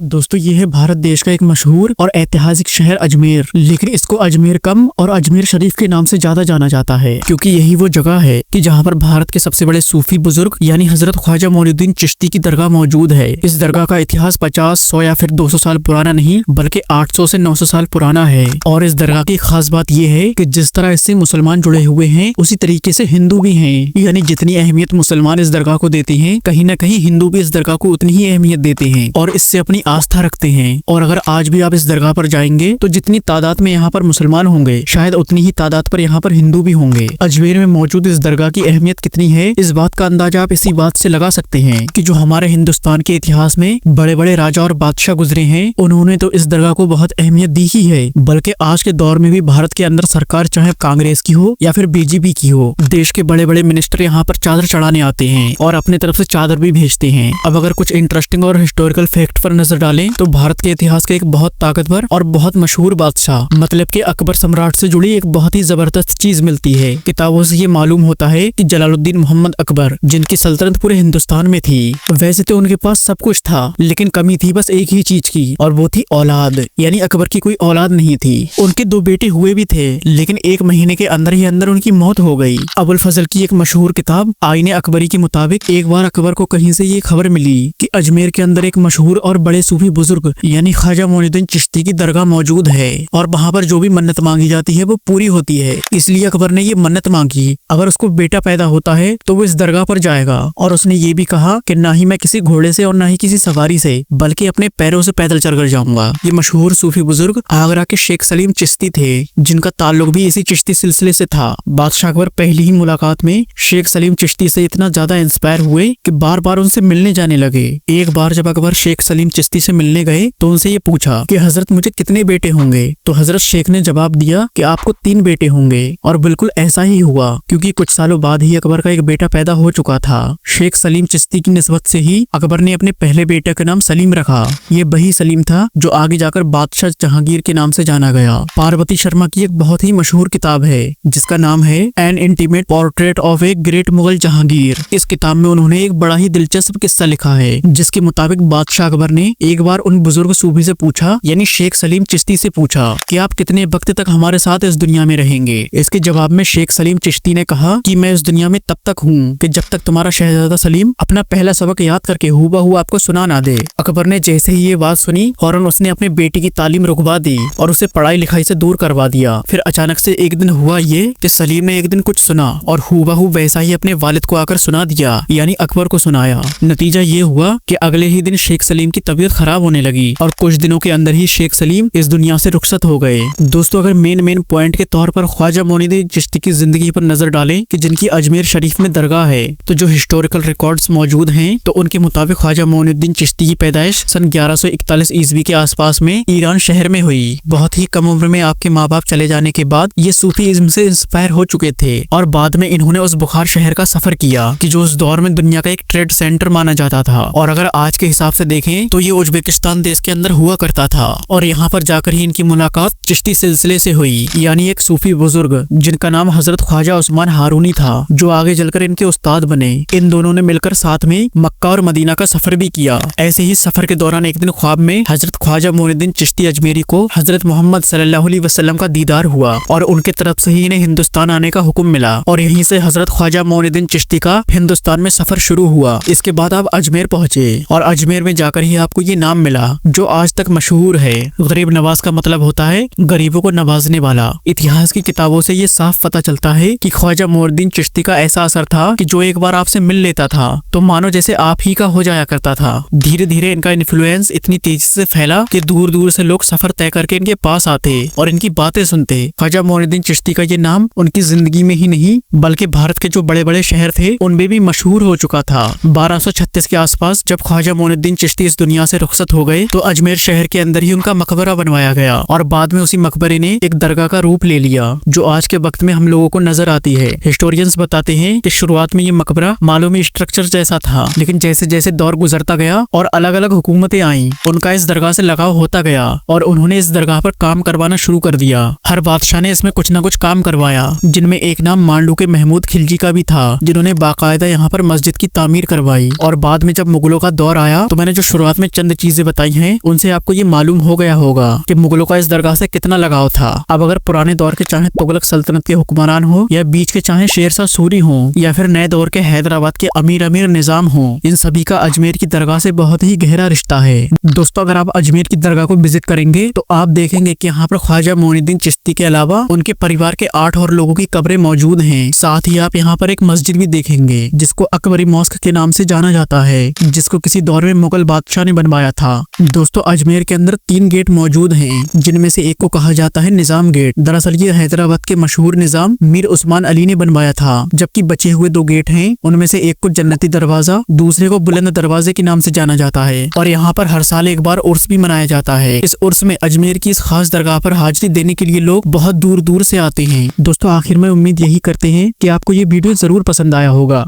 दोस्तों ये है भारत देश का एक मशहूर और ऐतिहासिक शहर अजमेर। लेकिन इसको अजमेर कम और अजमेर शरीफ के नाम से ज्यादा जाना जाता है, क्योंकि यही वो जगह है कि जहां पर भारत के सबसे बड़े सूफी बुजुर्ग यानी हजरत ख्वाजा मोइनुद्दीन चिश्ती की दरगाह मौजूद है। इस दरगाह का इतिहास 50, 100 या फिर 200 साल पुराना नहीं बल्कि 800 से 900 साल पुराना है। और इस दरगाह की खास बात यह है कि जिस तरह इससे मुसलमान जुड़े हुए हैं उसी तरीके से हिंदू भी हैं। यानी जितनी अहमियत मुसलमान इस दरगाह को देते हैं, कहीं न कहीं हिंदू भी इस दरगाह को उतनी ही अहमियत देते हैं और इससे अपनी आस्था रखते हैं। और अगर आज भी आप इस दरगाह पर जाएंगे तो जितनी तादाद में यहाँ पर मुसलमान होंगे शायद उतनी ही तादाद पर यहाँ पर हिंदू भी होंगे। अजमेर में मौजूद इस दरगाह की अहमियत कितनी है, इस बात का अंदाजा आप इसी बात से लगा सकते हैं कि जो हमारे हिंदुस्तान के इतिहास में बड़े बड़े राजा और बादशाह गुजरे हैं, उन्होंने तो इस दरगाह को बहुत अहमियत दी ही है। बल्कि आज के दौर में भी भारत के अंदर सरकार चाहे कांग्रेस की हो या फिर बीजेपी की हो, देश के बड़े बड़े मिनिस्टर यहाँ पर चादर चढ़ाने आते हैं और अपने तरफ से चादर भी भेजते हैं। अब अगर कुछ इंटरेस्टिंग और हिस्टोरिकल फैक्ट पर नजर डालें तो भारत के इतिहास के एक बहुत ताकतवर और बहुत मशहूर बादशाह मतलब कि अकबर सम्राट से जुड़ी एक बहुत ही जबरदस्त चीज मिलती है। किताबों से ये मालूम होता है कि जलालुद्दीन मोहम्मद अकबर, जिनकी सल्तनत पूरे हिंदुस्तान में थी, वैसे तो उनके पास सब कुछ था लेकिन कमी थी बस एक ही चीज की, और वो थी औलाद। यानी अकबर की कोई औलाद नहीं थी। उनके 2 बेटे हुए भी थे लेकिन 1 महीने के अंदर ही अंदर उनकी मौत हो गई। अबुल फजल की एक मशहूर किताब आईने अकबरी के मुताबिक एक बार अकबर को कहीं से ये खबर मिली कि अजमेर के अंदर एक मशहूर और बड़े सूफी बुजुर्ग यानी ख्वाजा मोइनुद्दीन चिश्ती की दरगाह मौजूद है और वहाँ पर जो भी मन्नत मांगी जाती है वो पूरी होती है। इसलिए अकबर ने ये मन्नत मांगी अगर उसको बेटा पैदा होता है तो वो इस दरगाह पर जाएगा। और उसने ये भी कहा कि ना ही मैं किसी घोड़े से और ना ही किसी सवारी से बल्कि अपने पैरों से पैदल चलकर जाऊंगा। ये मशहूर सूफी बुजुर्ग आगरा के शेख सलीम चिश्ती थे, जिनका ताल्लुक भी इसी चिश्ती सिलसिले से था। बादशाह अकबर पहली ही मुलाकात में शेख सलीम चिश्ती से इतना ज्यादा इंस्पायर हुए कि बार बार उनसे मिलने जाने लगे। एक बार जब अकबर शेख सलीम चिश्ती से मिलने गए तो उनसे ये पूछा कि हजरत मुझे कितने बेटे होंगे। तो हजरत शेख ने जवाब दिया कि आपको 3 बेटे होंगे। और बिल्कुल ऐसा ही हुआ, क्योंकि कुछ सालों बाद ही अकबर का एक बेटा पैदा हो चुका था। शेख सलीम चिश्ती की निस्बत से ही अकबर ने अपने पहले बेटे का नाम सलीम रखा। ये वही सलीम था जो आगे जाकर बादशाह जहांगीर के नाम से जाना गया। पार्वती शर्मा की एक बहुत ही मशहूर किताब है जिसका नाम है N intimate portrait of a great Mughal Jahangir. इस किताब में उन्होंने एक बड़ा ही दिलचस्प किस्सा लिखा है, जिसके मुताबिक बादशाह अकबर ने एक बार उन बुजुर्ग सूफी से पूछा यानी शेख सलीम चिश्ती से पूछा कि आप कितने वक्त तक हमारे साथ इस दुनिया में रहेंगे। इसके जवाब में शेख सलीम चिश्ती ने कहा कि मैं इस दुनिया में तब तक हूँ कि जब तक तुम्हारा शहजादा सलीम अपना पहला सबक याद करके हूबहू आपको सुना ना दे। अकबर ने जैसे ही ये बात सुनी फौरन उसने अपने बेटे की तालीम रुकवा दी और उसे पढ़ाई लिखाई से दूर करवा दिया। फिर अचानक से एक दिन हुआ ये कि सलीम ने एक दिन कुछ सुना और हूबहू वैसा ही अपने वालिद को आकर सुना दिया यानी अकबर को सुनाया। नतीजा ये हुआ कि अगले ही दिन शेख सलीम की तबीयत खराब होने लगी और कुछ दिनों के अंदर ही शेख सलीम इस दुनिया से रुखसत हो गए। दोस्तों अगर मेन पॉइंट के तौर पर ख्वाजा मोइनुद्दीन चिश्ती की जिंदगी पर नजर डालें कि जिनकी अजमेर शरीफ में दरगाह है, तो जो हिस्टोरिकल रिकॉर्ड्स मौजूद हैं तो उनके मुताबिक ख्वाजा मोइनुद्दीन चिश्ती की पैदाइश सन 1141 ईस्वी के आसपास में ईरान शहर में हुई। बहुत ही कम उम्र में आपके माँ बाप चले जाने के बाद ये सूफीइज्म से इंस्पायर हो चुके थे और बाद में इन्होंने उस बुखार शहर का सफर किया कि जो उस दौर में दुनिया का एक ट्रेड सेंटर माना जाता था। और अगर आज के हिसाब से देखें तो ये उज्बेकिस्तान देश के अंदर हुआ करता था और यहाँ पर जाकर ही इनकी मुलाकात चिश्ती सिलसिले से हुई यानी एक सूफी बुजुर्ग जिनका नाम हजरत ख्वाजा उस्मान हारूनी था, जो आगे चलकर इनके उस्ताद बने। इन दोनों ने मिलकर साथ में मक्का और मदीना का सफर भी किया। ऐसे ही सफर के दौरान एक दिन ख्वाब में हजरत ख्वाजा मोइनुद्दीन चिश्ती अजमेरी को हजरत मोहम्मद सल्लल्लाहु अलैहि वसल्लम का दीदार हुआ और उनके तरफ से ही इन्हें हिंदुस्तान आने का हुक्म मिला और यहीं से हजरत ख्वाजा मोइनुद्दीन चिश्ती का हिंदुस्तान में सफर शुरू हुआ। इसके बाद आप अजमेर पहुंचे और अजमेर में जाकर ही आपको ये नाम मिला जो आज तक मशहूर है। गरीब नवाज का मतलब होता है गरीबों को नवाजने वाला। इतिहास की किताबों से ये साफ पता चलता है कि ख्वाजा मोइनुद्दीन चिश्ती का ऐसा असर था कि जो एक बार आपसे मिल लेता था तो मानो जैसे आप ही का हो जाया करता था। धीरे धीरे इनका इन्फ्लुएंस इतनी तेजी से फैला कि दूर दूर से लोग सफर तय करके इनके पास आते और इनकी बातें सुनते। ख्वाजा मोइनुद्दीन चिश्ती का ये नाम उनकी जिंदगी में ही नहीं बल्कि भारत के जो बड़े बड़े शहर थे उनमें भी मशहूर हो चुका था। 1236 के आसपास जब ख्वाजा मोइनुद्दीन चिश्ती इस दुनिया से रुखसत हो गए तो अजमेर शहर के अंदर ही उनका मकबरा बनवाया गया और बाद में उसी मकबरे ने एक दरगाह का रूप ले लिया जो आज के वक्त में हम लोगों को नजर आती है। हिस्टोरियंस बताते हैं कि शुरुआत में ये मकबरा मालूमी स्ट्रक्चर जैसा था, लेकिन जैसे जैसे दौर गुजरता गया और अलग अलग हुकूमतें आईं, उनका इस दरगाह से लगाव होता गया और उन्होंने इस दरगाह पर काम करवाना शुरू कर दिया। हर बादशाह ने इसमें कुछ न कुछ काम करवाया, जिनमें एक नाम मांडू के महमूद खिलजी का भी था, जिन्होंने बाकायदा यहाँ पर मस्जिद की तामीर करवाई। और बाद में जब मुगलों का दौर आया तो मैंने जो शुरुआत में चंद चंद चीजें बताई हैं उनसे आपको ये मालूम हो गया होगा कि मुगलों का इस दरगाह से कितना लगाव था। अब अगर पुराने दौर के चाहे तुगलक सल्तनत के हुक्मरान हो या बीच के चाहे शेरशाह सूरी हो या फिर नए दौर के हैदराबाद के अमीर निजाम हो, इन सभी का अजमेर की दरगाह से बहुत ही गहरा रिश्ता है। दोस्तों, अगर आप अजमेर की दरगाह को विजिट करेंगे तो आप देखेंगे कि यहाँ पर ख्वाजा मोइनुद्दीन चिश्ती के अलावा उनके परिवार के 8 और लोगों की कब्रें मौजूद हैं। साथ ही आप यहाँ पर एक मस्जिद भी देखेंगे जिसको अकबरी मॉस्क के नाम से जाना जाता है, जिसको किसी दौर में मुगल बादशाह ने बनवाया था। दोस्तों, अजमेर के अंदर 3 गेट मौजूद हैं, जिनमें से एक को कहा जाता है निजाम गेट। दरअसल ये हैदराबाद के मशहूर निजाम मीर उस्मान अली ने बनवाया था। जबकि बचे हुए 2 गेट हैं, उनमें से एक को जन्नती दरवाजा, दूसरे को बुलंद दरवाजे के नाम से जाना जाता है। और यहाँ पर हर साल एक बार उर्स भी मनाया जाता है। इस उर्स में अजमेर की इस खास दरगाह पर हाजिरी देने के लिए लोग बहुत दूर दूर से आते हैं। दोस्तों, आखिर में उम्मीद यही करते हैं कि आपको ये वीडियो जरूर पसंद आया होगा।